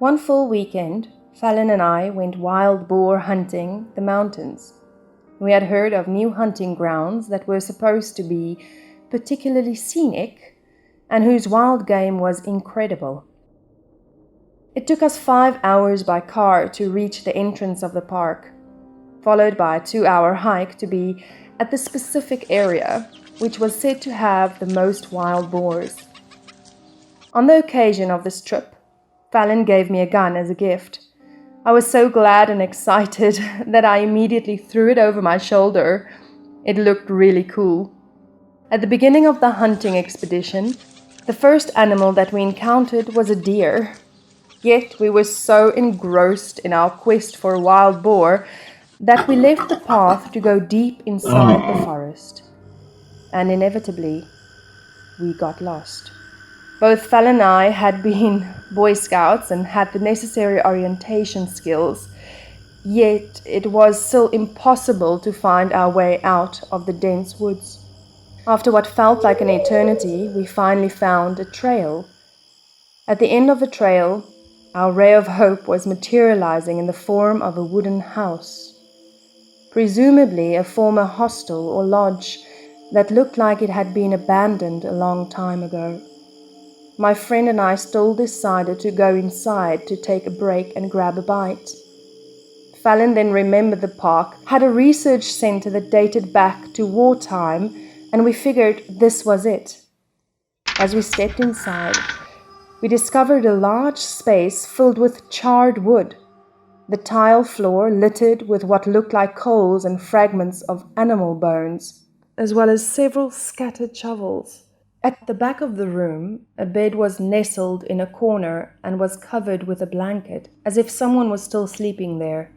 One full weekend, Fallon and I went wild boar hunting the mountains. We had heard of new hunting grounds that were supposed to be particularly scenic and whose wild game was incredible. It took us 5 hours by car to reach the entrance of the park, followed by a 2-hour hike to be at the specific area, which was said to have the most wild boars. On the occasion of this trip, Fallon gave me a gun as a gift. I was so glad and excited that I immediately threw it over my shoulder. It looked really cool. At the beginning of the hunting expedition, the first animal that we encountered was a deer. Yet we were so engrossed in our quest for a wild boar that we left the path to go deep inside the forest. And inevitably, we got lost. Both Fallon and I had been Boy Scouts and had the necessary orientation skills, yet it was still impossible to find our way out of the dense woods. After what felt like an eternity, we finally found a trail. At the end of the trail, our ray of hope was materializing in the form of a wooden house, presumably a former hostel or lodge that looked like it had been abandoned a long time ago. My friend and I still decided to go inside to take a break and grab a bite. Fallon then remembered the park had a research center that dated back to wartime, and we figured this was it. As we stepped inside, we discovered a large space filled with charred wood, the tile floor littered with what looked like coals and fragments of animal bones, as well as several scattered shovels. At the back of the room, a bed was nestled in a corner and was covered with a blanket, as if someone was still sleeping there.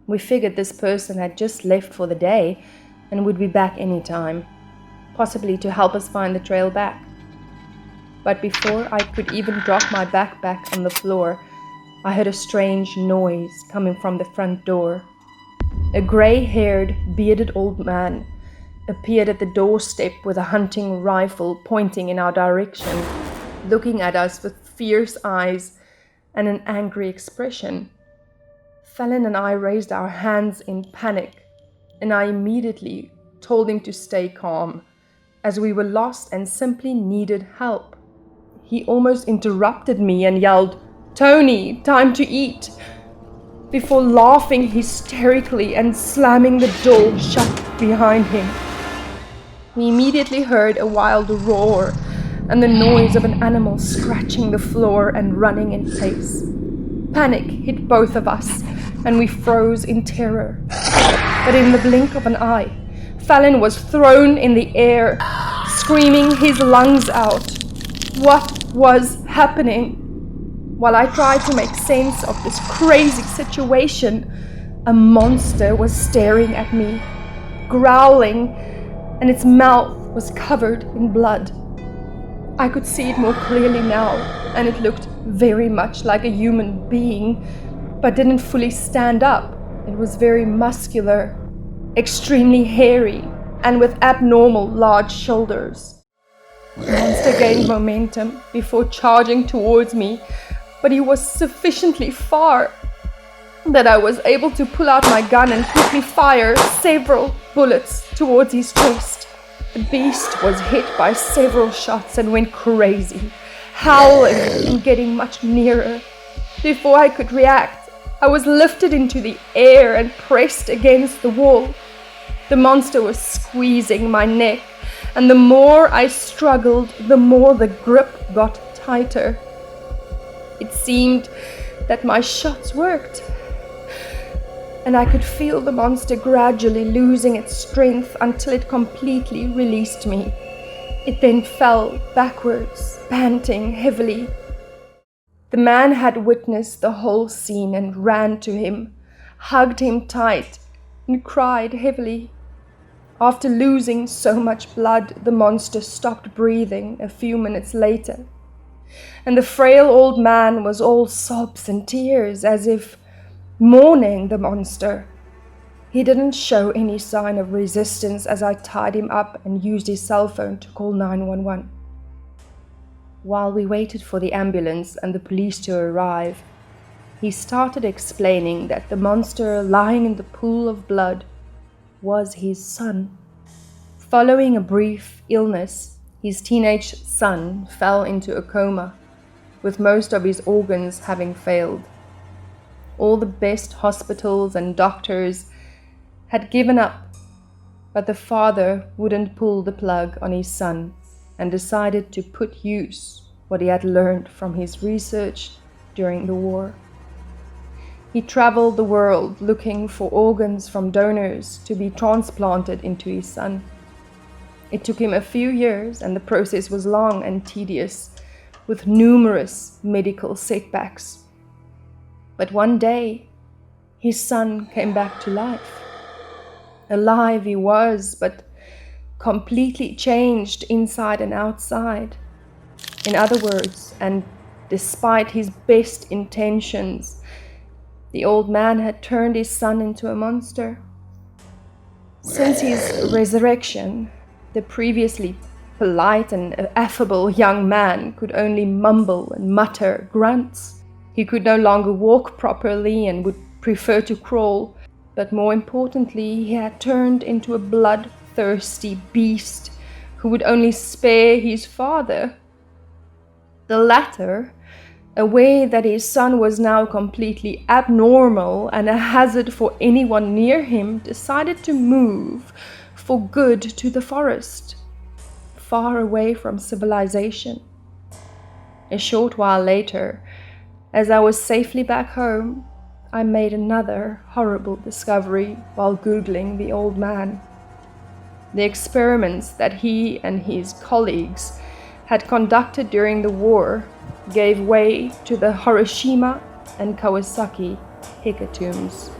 We figured this person had just left for the day and would be back any time, possibly to help us find the trail back. But before I could even drop my backpack on the floor, I heard a strange noise coming from the front door. A gray-haired, bearded old man appeared at the doorstep with a hunting rifle pointing in our direction, looking at us with fierce eyes and an angry expression. Fallon and I raised our hands in panic, and I immediately told him to stay calm, as we were lost and simply needed help. He almost interrupted me and yelled, "Tony, time to eat," before laughing hysterically and slamming the door shut behind him. We immediately heard a wild roar and the noise of an animal scratching the floor and running in place. Panic hit both of us, and we froze in terror. But in the blink of an eye, Fallon was thrown in the air, screaming his lungs out. What was happening? While I tried to make sense of this crazy situation, a monster was staring at me, growling, and its mouth was covered in blood. I could see it more clearly now, and it looked very much like a human being, but didn't fully stand up. It was very muscular, extremely hairy, and with abnormal large shoulders. The monster gained momentum before charging towards me, but he was sufficiently far that I was able to pull out my gun and quickly fire several bullets towards his chest. The beast was hit by several shots and went crazy, howling and getting much nearer. Before I could react, I was lifted into the air and pressed against the wall. The monster was squeezing my neck, and the more I struggled, the more the grip got tighter. It seemed that my shots worked, and I could feel the monster gradually losing its strength until it completely released me. It then fell backwards, panting heavily. The man had witnessed the whole scene and ran to him, hugged him tight, and cried heavily. After losing so much blood, the monster stopped breathing a few minutes later, and the frail old man was all sobs and tears, as if mourning the monster. He didn't show any sign of resistance as I tied him up and used his cell phone to call 911. While we waited for the ambulance and the police to arrive, he started explaining that the monster lying in the pool of blood was his son. Following a brief illness, his teenage son fell into a coma, with most of his organs having failed. All the best hospitals and doctors had given up, but the father wouldn't pull the plug on his son and decided to put use what he had learned from his research during the war. He traveled the world looking for organs from donors to be transplanted into his son. It took him a few years, and the process was long and tedious, with numerous medical setbacks. But one day, his son came back to life. Alive he was, but completely changed inside and outside. In other words, and despite his best intentions, the old man had turned his son into a monster. Since his resurrection, the previously polite and affable young man could only mumble and mutter grunts. He could no longer walk properly and would prefer to crawl, but more importantly, he had turned into a bloodthirsty beast who would only spare his father. The latter, aware that his son was now completely abnormal and a hazard for anyone near him, decided to move for good to the forest, far away from civilization. A short while later, as I was safely back home, I made another horrible discovery while Googling the old man. The experiments that he and his colleagues had conducted during the war gave way to the Hiroshima and Kawasaki hecatombs.